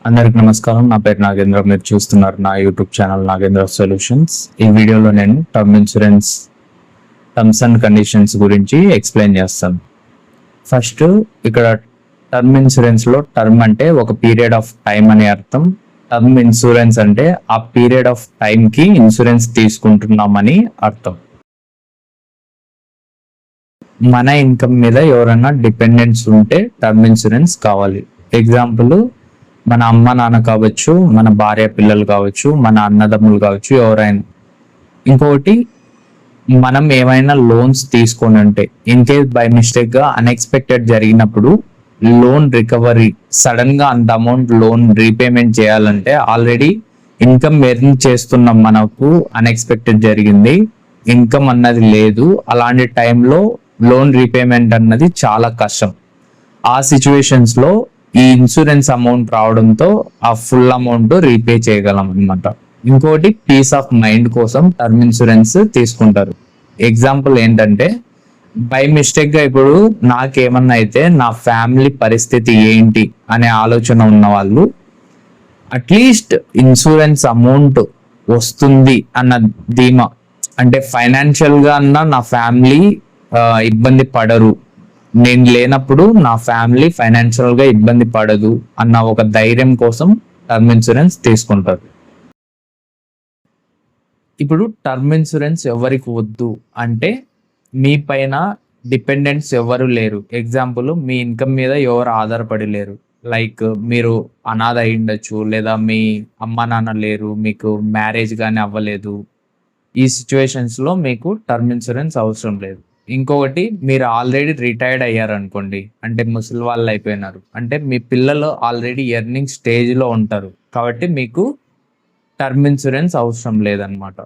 అందరికి నమస్కారం. నా పేరు నాగేంద్ర. మీరు చూస్తున్నారు నా యూట్యూబ్ ఛానల్ నాగేంద్ర సొల్యూషన్స్. ఈ వీడియోలో నేను term insurance terms and conditions గురించి ఎక్స్ప్లెయిన్ చేస్తాను. ఫస్ట్ ఇక్కడ టర్మ్ ఇన్సూరెన్స్ లో టర్మ్ అంటే ఒక పీరియడ్ ఆఫ్ టైం అనే అర్థం. టర్మ్ ఇన్సూరెన్స్ అంటే ఆ పీరియడ్ ఆఫ్ టైం కి ఇన్సూరెన్స్ తీసుకుంటున్నామని అర్థం. మన ఇన్కమ్ మీద ఎవరైనా డిపెండెన్స్ ఉంటే టర్మ్ ఇన్సూరెన్స్ కావాలి. ఎగ్జాంపుల్, మన అమ్మ నాన్న కావచ్చు, మన భార్య పిల్లలు కావచ్చు, మన అన్నదమ్ములు కావచ్చు, ఎవరైనా. ఇంకొకటి, మనం ఏమైనా లోన్స్ తీసుకొని ఉంటే ఇన్ కేస్ బై మిస్టేక్ గా అన్ఎక్స్పెక్టెడ్ జరిగినప్పుడు లోన్ రికవరీ సడన్ గా అంత అమౌంట్ లోన్ రీపేమెంట్ చేయాలంటే ఆల్రెడీ ఇన్కమ్ ఎర్న్ చేస్తున్నాం, మనకు అన్ఎక్స్పెక్టెడ్ జరిగింది, ఇన్కమ్ అన్నది లేదు. అలాంటి టైంలో లోన్ రీపేమెంట్ అన్నది చాలా కష్టం. ఆ సిచ్యువేషన్స్ లో ఈ ఇన్సూరెన్స్ అమౌంట్ రావడంతో ఆ ఫుల్ అమౌంట్ రీపే చేయగలం అనమాట. ఇంకోటి, పీస్ ఆఫ్ మైండ్ కోసం టర్మ్ ఇన్సూరెన్స్ తీసుకుంటారు. ఎగ్జాంపుల్ ఏంటంటే, బై మిస్టేక్ గా ఇప్పుడు నాకేమన్నా అయితే నా ఫ్యామిలీ పరిస్థితి ఏంటి అనే ఆలోచన ఉన్న వాళ్ళు అట్లీస్ట్ ఇన్సూరెన్స్ అమౌంట్ వస్తుంది అన్న ధీమా, అంటే ఫైనాన్షియల్ గా అన్న నా ఫ్యామిలీ ఇబ్బంది పడరు, నేను లేనప్పుడు నా ఫ్యామిలీ ఫైనాన్షియల్ గా ఇబ్బంది పడదు అన్న ఒక ధైర్యం కోసం టర్మ్ ఇన్సూరెన్స్ తీసుకుంటారు. ఇప్పుడు టర్మ్ ఇన్సూరెన్స్ ఎవరికి వద్దు అంటే, మీ పైన డిపెండెంట్స్ ఎవరు లేరు. ఎగ్జాంపుల్, మీ ఇన్కమ్ మీద ఎవరు ఆధారపడి లేరు. లైక్ మీరు అనాథ అయి ఉండొచ్చు, లేదా మీ అమ్మ నాన్న లేరు, మీకు మ్యారేజ్ కానీ అవ్వలేదు. ఈ సిచ్యువేషన్స్ లో మీకు టర్మ్ ఇన్సూరెన్స్ అవసరం లేదు. ఇంకొకటి, మీరు ఆల్రెడీ రిటైర్డ్ అయ్యారు అనుకోండి, అంటే ముసలి వాళ్ళు అయిపోయినారు, అంటే మీ పిల్లలు ఆల్రెడీ ఎర్నింగ్ స్టేజ్ లో ఉంటారు, కాబట్టి మీకు టర్మ్ ఇన్సూరెన్స్ అవసరం లేదనమాట.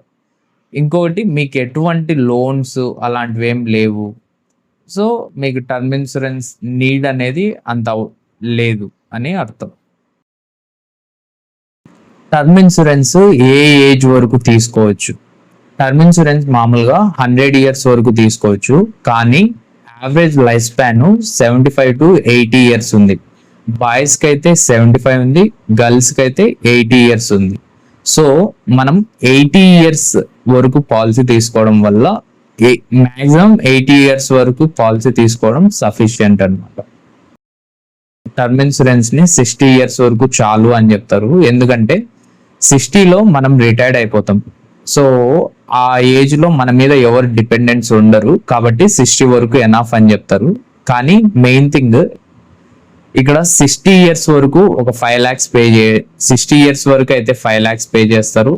ఇంకొకటి, మీకు ఎటువంటి లోన్స్ అలాంటివి ఏం లేవు, సో మీకు టర్మ్ ఇన్సూరెన్స్ నీడ్ అనేది అంత లేదు అని అర్థం. టర్మ్ ఇన్సూరెన్స్ ఏ ఏజ్ వరకు తీసుకోవచ్చు? టర్మ్ ఇన్సూరెన్స్ మామూలుగా 100 years వరకు తీసుకోవచ్చు, కానీ average life span 75 to 80 years ఉంది. బాయ్స్ కి అయితే 75 ఉంది, గర్ల్స్ కి అయితే 80 years ఉంది. సో మనం 80 years వరకు పాలసీ తీసుకోవడం వల్ల మాక్సిమం 80 years వరకు పాలసీ తీసుకోవడం సఫిషియంట్ అన్నమాట. టర్మ్ ఇన్సూరెన్స్ ని 60 years వరకు చాలు అని చెప్తారు, ఎందుకంటే 60లో మనం రిటైర్డ్ అయిపోతాం. సో ఆ ఏజ్ లో మన మీద ఎవరు డిపెండెన్స్ ఉండరు, కాబట్టి 60 వరకు ఎనఫ్ అని చెప్తారు. కానీ మెయిన్ థింగ్ ఇక్కడ 60 years వరకు ఒక 5 lakhs పే 60 years వరకు అయితే 5 lakhs పే చేస్తారు.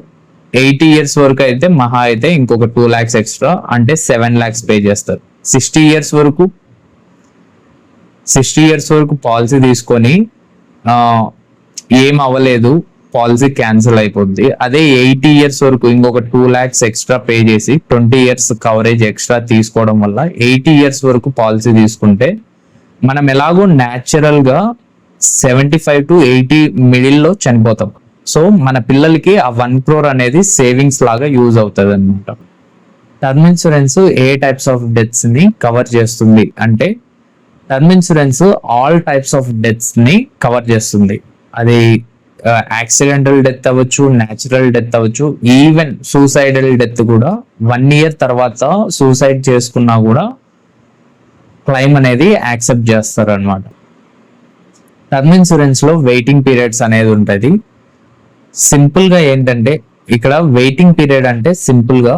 80 years వరకు అయితే మహా అయితే ఇంకొక 2 lakhs ఎక్స్ట్రా, అంటే 7 lakhs పే చేస్తారు. 60 years వరకు పాలసీ తీసుకొని ఏం అవ్వలేదు, పాలసీ క్యాన్సిల్ అయిపోద్ది. అదే 80 years వరకు ఇంకొక 2 lakhs ఎక్స్ట్రా పే చేసి 20 years కవరేజ్ ఎక్స్ట్రా తీసుకోవడం వల్ల 80 years వరకు పాలసీ తీసుకుంటే మనం ఎలాగో న్యాచురల్ గా 75 to 80 మిడిల్ లో చనిపోతాం. సో మన పిల్లలకి ఆ 1 crore అనేది సేవింగ్స్ లాగా యూజ్ అవుతుంది అనమాట. Term insurance A types of deaths ని కవర్ చేస్తుంది అంటే, term insurance all types of deaths ని కవర్ చేస్తుంది. అది యాక్సిడెంటల్ డెత్ అవ్వచ్చు, న్యాచురల్ డెత్ అవ్వచ్చు, ఈవెన్ సూసైడల్ డెత్ కూడా 1 year తర్వాత సూసైడ్ చేసుకున్నా కూడా క్లైమ్ అనేది యాక్సెప్ట్ చేస్తారు అనమాట. టర్మ్ ఇన్సూరెన్స్ లో వెయిటింగ్ పీరియడ్స్ అనేది ఉంటుంది. సింపుల్ గా ఏంటంటే, ఇక్కడ వెయిటింగ్ పీరియడ్ అంటే సింపుల్ గా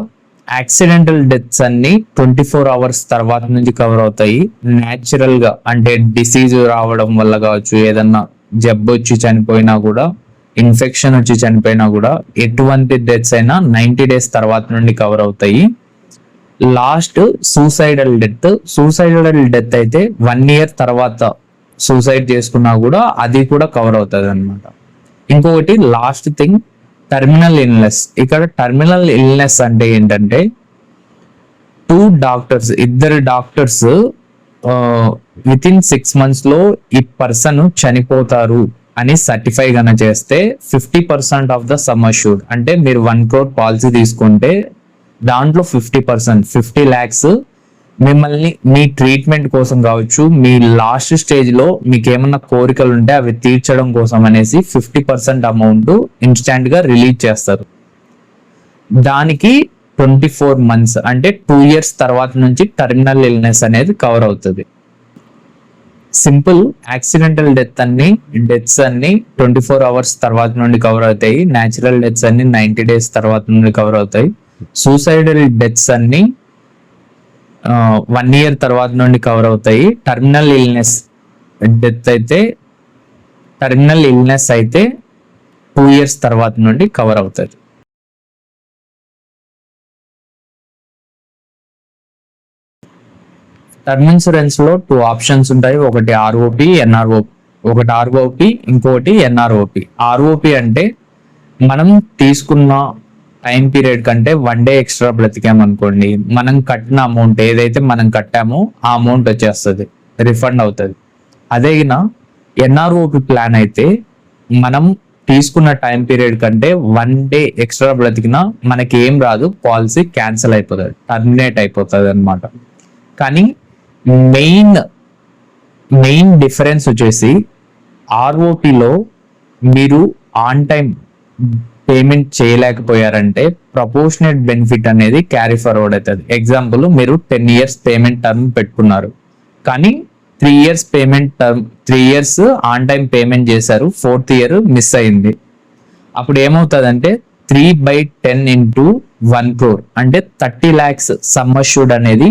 యాక్సిడెంటల్ డెత్స్ అన్ని 24 hours తర్వాత నుంచి కవర్ అవుతాయి. న్యాచురల్ గా అంటే డిసీజ్ రావడం వల్ల కావచ్చు, ఏదన్నా జబ్బు వచ్చి చనిపోయినా కూడా, ఇన్ఫెక్షన్ వచ్చి చనిపోయినా కూడా, ఎటువంటి డెత్స్ అయినా 90 days తర్వాత నుండి కవర్ అవుతాయి. లాస్ట్ సూసైడల్ డెత్ అయితే 1 year తర్వాత సూసైడ్ చేసుకున్నా కూడా అది కూడా కవర్ అవుతుంది అనమాట. ఇంకొకటి లాస్ట్ థింగ్, టర్మినల్ ఇల్నెస్. ఇక్కడ టర్మినల్ ఇల్నెస్ అంటే ఏంటంటే, ఇద్దరు డాక్టర్స్ విత్ ఇన్ 6 months లో ఈ పర్సన్ చనిపోతారు అని సర్టిఫై గన చేస్తే 50% ఆఫ్ ద సమ్ అష్యూర్డ్, అంటే మీరు 1 crore పాలసీ తీసుకుంటే దాంట్లో 50% 50 lakhs మిమ్మల్ని మీ ట్రీట్మెంట్ కోసం కావచ్చు, మీ లాస్ట్ స్టేజ్ లో మీకు ఏమన్నా కోరికలు ఉంటే అవి తీర్చడం కోసం అనేసి 50% అమౌంట్ ఇన్స్టాంట్ గా రిలీజ్ చేస్తారు. దానికి 24 months అంటే 2 years తర్వాత నుంచి టర్మినల్ ఇల్నెస్ అనేది కవర్ అవుతుంది. సింపుల్ యాక్సిడెంటల్ డెత్స్ అన్ని 24 hours తర్వాత నుండి కవర్ అవుతాయి. న్యాచురల్ డెత్స్ అన్ని 90 days తర్వాత నుండి కవర్ అవుతాయి. సూసైడల్ డెత్స్ అన్ని 1 year తర్వాత నుండి కవర్ అవుతాయి. టర్మినల్ ఇల్నెస్ అయితే 2 years తర్వాత నుండి కవర్ అవుతుంది. టర్మ్ ఇన్సూరెన్స్ లో 2 options ఉంటాయి. ఒకటి ఆర్ఓపి, ఎన్ఆర్ఓపి. ఒకటి ఆర్ఓపి, ఇంకోటి ఎన్ఆర్ఓపి. ఆర్ఓపి అంటే మనం తీసుకున్న టైం పీరియడ్ కంటే 1 day ఎక్స్ట్రా బ్రతికామనుకోండి, మనం కట్టిన అమౌంట్ ఏదైతే మనం కట్టామో ఆ అమౌంట్ వచ్చేస్తుంది, రిఫండ్ అవుతుంది. అదే ఎన్ఆర్ఓపి ప్లాన్ అయితే మనం తీసుకున్న టైం పీరియడ్ కంటే 1 day ఎక్స్ట్రా బ్రతికినా మనకి ఏం రాదు, పాలసీ క్యాన్సిల్ అయిపోతుంది, టర్మినేట్ అయిపోతుంది అనమాట. కానీ మెయిన్ డిఫరెన్స్ వచ్చేసి ఆర్ఓపిలో మీరు ఆన్ టైం పేమెంట్ చేయలేకపోయారంటే ప్రపోర్షనేట్ బెనిఫిట్ అనేది క్యారీ ఫార్వర్డ్ అవుతుంది. ఎగ్జాంపుల్, మీరు 10 years పేమెంట్ టర్మ్ పెట్టుకున్నారు, కానీ 3 years ఆన్ టైం పేమెంట్ చేశారు, 4th year మిస్ అయింది. అప్పుడు ఏమవుతుందంటే 3/10 into 1 crore అంటే 30 lakhs సమ్ అష్యూర్డ్ అనేది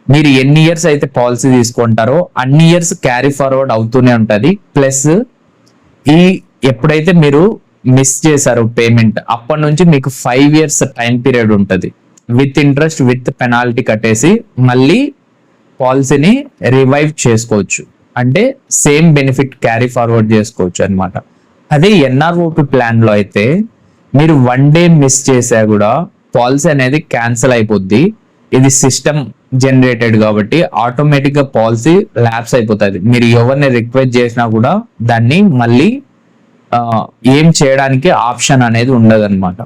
మీరు ఎన్ని ఇయర్స్ అయితే పాలసీ తీసుకుంటారో అన్ని ఇయర్స్ క్యారీ ఫార్వర్డ్ అవుతూనే ఉంటది. ప్లస్ ఎప్పుడైతే మీరు మిస్ చేశారో పేమెంట్, అప్పటి నుంచి మీకు 5 years టైం పీరియడ్ ఉంటుంది. విత్ ఇంట్రెస్ట్ విత్ పెనాల్టీ కట్టేసి మళ్ళీ పాలసీని రివైవ్ చేసుకోవచ్చు. అంటే సేమ్ బెనిఫిట్ క్యారీ ఫార్వర్డ్ చేసుకోవచ్చు అనమాట. అదే ఎన్ఆర్ఓపి ప్లాన్ లో అయితే మీరు 1 day మిస్ చేసా కూడా పాలసీ అనేది క్యాన్సిల్ అయిపోద్ది. ఇది సిస్టమ్ జనరేటెడ్ కాబట్టి ఆటోమేటిక్ గా పాలసీ ల్యాప్స్ అయిపోతుంది. మీరు ఎవరిని రిక్వెస్ట్ చేసినా కూడా దాన్ని మళ్ళీ ఏం చేయడానికి ఆప్షన్ అనేది ఉండదు అనమాట.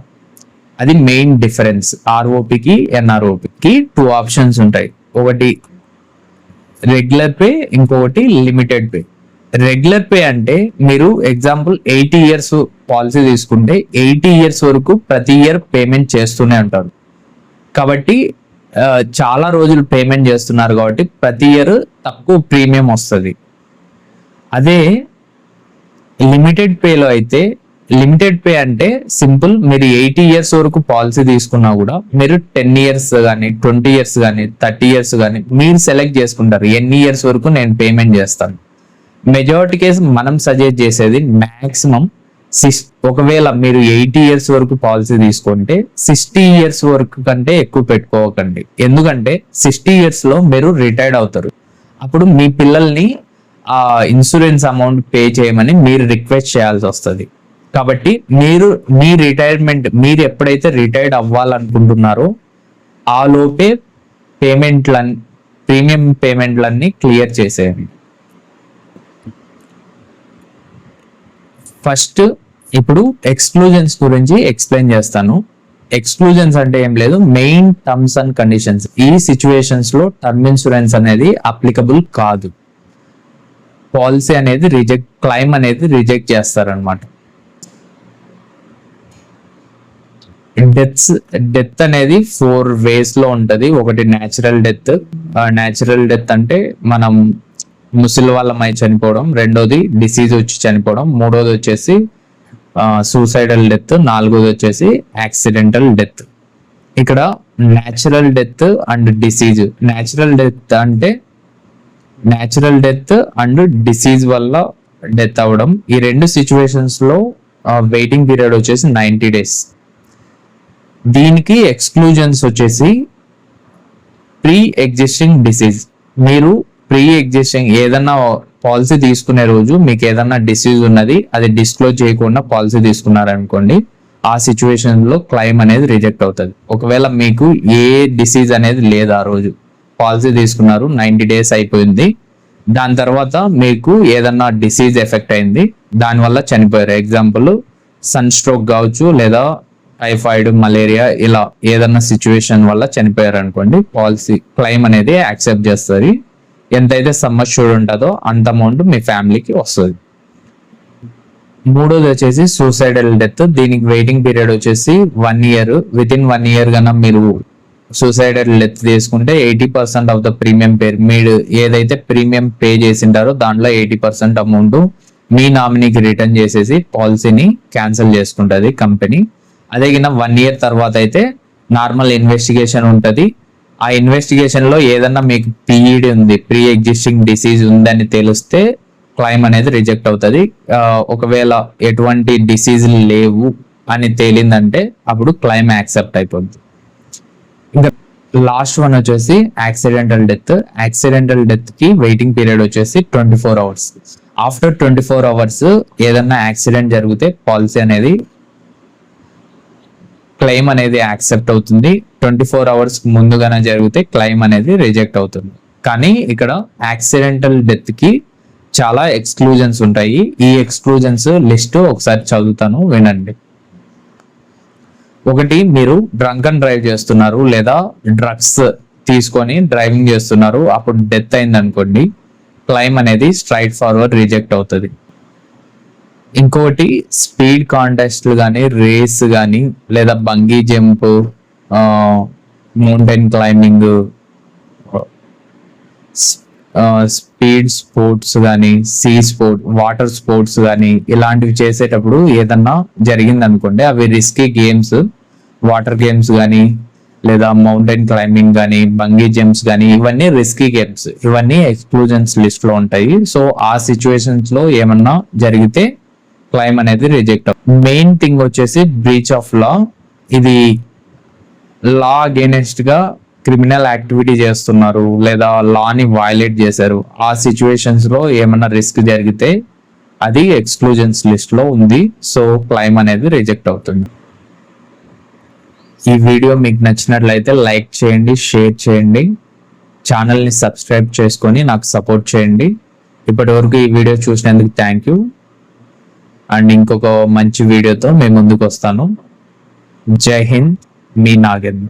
అది మెయిన్ డిఫరెన్స్. ఆర్ఓపికి ఎన్ఆర్ఓపికి 2 options ఉంటాయి. ఒకటి రెగ్యులర్ పే, ఇంకొకటి లిమిటెడ్ పే. రెగ్యులర్ పే అంటే మీరు ఎగ్జాంపుల్ 80 years పాలసీ తీసుకుంటే 80 years వరకు ప్రతి ఇయర్ పేమెంట్ చేస్తూనే ఉంటారు. కాబట్టి చాలా రోజులు పేమెంట్ చేస్తున్నారు కాబట్టి ప్రతి ఇయర్ తక్కువ ప్రీమియం వస్తుంది. అదే లిమిటెడ్ పేలో అయితే, లిమిటెడ్ పే అంటే సింపుల్, మీరు 80 years వరకు పాలసీ తీసుకున్నా కూడా మీరు 10 years కానీ 20 years కానీ 30 years కానీ మీరు సెలెక్ట్ చేసుకుంటారు ఎన్ని ఇయర్స్ వరకు నేను పేమెంట్ చేస్తాను. మెజారిటీ కేసు మనం సజెస్ట్ చేసేది మాక్సిమం ఒకవేళ మీరు 80 years వరకు పాలసీ తీసుకుంటే 60 years వరకు కంటే ఎక్కువ పెట్టుకోకండి. ఎందుకంటే 60 years లో మీరు రిటైర్డ్ అవుతారు. అప్పుడు మీ పిల్లల్ని ఆ ఇన్సూరెన్స్ అమౌంట్ పే చేయమని మీరు రిక్వెస్ట్ చేయాల్సి వస్తుంది. కాబట్టి మీ రిటైర్మెంట్, మీరు ఎప్పుడైతే రిటైర్డ్ అవ్వాలనుకుంటున్నారో ఆ లోపే ప్రీమియం పేమెంట్లన్నీ క్లియర్ చేసేయండి. ఫస్ట్ ఇప్పుడు ఎక్స్క్లూజన్స్ గురించి ఎక్స్ప్లెయిన్ చేస్తాను. ఎక్స్క్లూజన్స్ అంటే ఏం లేదు, మెయిన్ టర్మ్స్ అండ్ కండిషన్స్. ఈ సిచ్యువేషన్స్ లో టర్మ్ ఇన్సూరెన్స్ అనేది అప్లికబుల్ కాదు. పాలసీ అనేది క్లైమ్ అనేది రిజెక్ట్ చేస్తారనమాట. డెత్ అనేది 4 ways లో ఉంటది. ఒకటి న్యాచురల్ డెత్. న్యాచురల్ డెత్ అంటే మనం ముసలి వాళ్ళమై చనిపోవడం, రెండోది డిసీజ్ వచ్చి చనిపోవడం, మూడోది వచ్చేసి సూసైడల్ డెత్, నాలుగోది వచ్చేసి యాక్సిడెంటల్ డెత్. ఇక్కడ natural death and disease. Natural death and disease వల్ల డెత్ అవ్వడం, ఈ రెండు సిచ్యువేషన్స్ లో వెయిటింగ్ పీరియడ్ వచ్చేసి 90 days. దీనికి ఎక్స్క్లూజన్స్ వచ్చేసి ప్రీ ఎగ్జిస్టింగ్ డిసీజ్. మీరు ప్రీ ఎగ్జిస్టింగ్ ఏదన్నా పాలసీ తీసుకునే రోజు మీకు ఏదన్నా డిసీజ్ ఉన్నది, అది డిస్క్లోజ్ చేయకుండా పాలసీ తీసుకున్నారనుకోండి, ఆ సిచ్యువేషన్ లో క్లైమ్ అనేది రిజెక్ట్ అవుతుంది. ఒకవేళ మీకు ఏ డిసీజ్ అనేది లేదు, ఆ రోజు పాలసీ తీసుకున్నారు, 90 days అయిపోయింది, దాని తర్వాత మీకు ఏదన్నా డిసీజ్ ఎఫెక్ట్ అయింది, దానివల్ల చనిపోయారు. ఎగ్జాంపుల్ సన్ స్ట్రోక్ కావచ్చు, లేదా టైఫాయిడ్, మలేరియా ఇలా ఏదన్నా సిచ్యువేషన్ వల్ల చనిపోయారు అనుకోండి, పాలసీ క్లెయిమ్ అనేది యాక్సెప్ట్ చేస్తుంది. ఎంతైతే సమ్ అష్యూర్డ్ ఉంటుందో అంత అమౌంట్ మీ ఫ్యామిలీకి వస్తుంది. మూడోది వచ్చేసి సూసైడల్ డెత్. దీనికి వెయిటింగ్ పీరియడ్ వచ్చేసి 1 year. విత్ ఇన్ 1 year కన్నా మీరు సూసైడల్ డెత్ తీసుకుంటే 80% ఆఫ్ ద ప్రీమియం మీరు ఏదైతే ప్రీమియం పే చేసింటారో దాంట్లో 80% అమౌంట్ మీ నామినీకి రిటర్న్ చేసేసి పాలసీని క్యాన్సిల్ చేసుకుంటుంది కంపెనీ. అదే కింద 1 year తర్వాత అయితే నార్మల్ ఇన్వెస్టిగేషన్ ఉంటుంది. ఆ ఇన్వెస్టిగేషన్ లో ఏదన్నా మీకు పీఈడి ఉంది, ప్రీ ఎగ్జిస్టింగ్ డిసీజ్ ఉందని తెలిస్తే క్లైమ్ అనేది రిజెక్ట్ అవుతుంది. ఒకవేళ ఎటువంటి డిసీజ్ లేవు అని తేలిందంటే అప్పుడు క్లైమ్ యాక్సెప్ట్ అయిపోద్ది. ఇంకా లాస్ట్ వన్ వచ్చేసి యాక్సిడెంటల్ డెత్. యాక్సిడెంటల్ డెత్ కి వెయిటింగ్ పీరియడ్ వచ్చేసి 24 hours. ఆఫ్టర్ 24 hours ఏదన్నా యాక్సిడెంట్ జరిగితే పాలసీ అనేది క్లెయిమ్ అనేది యాక్సెప్ట్ అవుతుంది. 24 hours ముందుగానే జరిగితే క్లెయిమ్ అనేది రిజెక్ట్ అవుతుంది. కానీ ఇక్కడ యాక్సిడెంటల్ డెత్ కి చాలా ఎక్స్క్లూజన్స్ ఉంటాయి. ఈ ఎక్స్క్లూజన్స్ లిస్ట్ ఒకసారి చదువుతాను, వినండి. ఒకటి, మీరు డ్రంక్ అండ్ డ్రైవ్ చేస్తున్నారు లేదా డ్రగ్స్ తీసుకొని డ్రైవింగ్ చేస్తున్నారు, అప్పుడు డెత్ అయింది అనుకోండి, క్లెయిమ్ అనేది స్ట్రైట్ ఫార్వర్డ్ రిజెక్ట్ అవుతుంది. ఇంకోటి, స్పీడ్ కాంటెస్ట్లు కానీ, రేస్ కానీ, లేదా bungee jump, mountain climbing, speed sports కానీ, సీ స్పోర్ట్, వాటర్ స్పోర్ట్స్ కానీ ఇలాంటివి చేసేటప్పుడు ఏదన్నా జరిగింది అనుకోండి, అవి రిస్కీ గేమ్స్, వాటర్ గేమ్స్ కానీ లేదా మౌంటైన్ క్లైంబింగ్ కానీ, బంగీ జంప్స్ కానీ, ఇవన్నీ రిస్కీ గేమ్స్. ఇవన్నీ ఎక్స్క్లూజన్స్ లిస్ట్ లో ఉంటాయి. సో ఆ సిచ్యువేషన్స్ లో ఏమన్నా జరిగితే క్లైమ్ అనేది రిజెక్ట్ అవుతుంది. మెయిన్ థింగ్ వచ్చేసి బ్రీచ్ ఆఫ్ లా. ఇది లా అగేనెస్ట్ గా క్రిమినల్ యాక్టివిటీ చేస్తున్నారు లేదా లాని వయలేట్ చేశారు, ఆ సిచ్యువేషన్స్ లో ఏమన్నా రిస్క్ జరిగితే అది ఎక్స్క్లూజన్స్ లిస్ట్ లో ఉంది. సో క్లైమ్ అనేది రిజెక్ట్ అవుతుంది. ఈ వీడియో మీకు నచ్చినట్లయితే లైక్ చేయండి, షేర్ చేయండి, ఛానల్ని సబ్స్క్రైబ్ చేసుకొని నాకు సపోర్ట్ చేయండి. ఇప్పటి వరకు ఈ వీడియో చూసినందుకు థ్యాంక్ యూ. అండ్ ఇంకొక మంచి వీడియోతో మేము ముందుకు వస్తాను. జై హింద్, మీ నాగేంద్ర.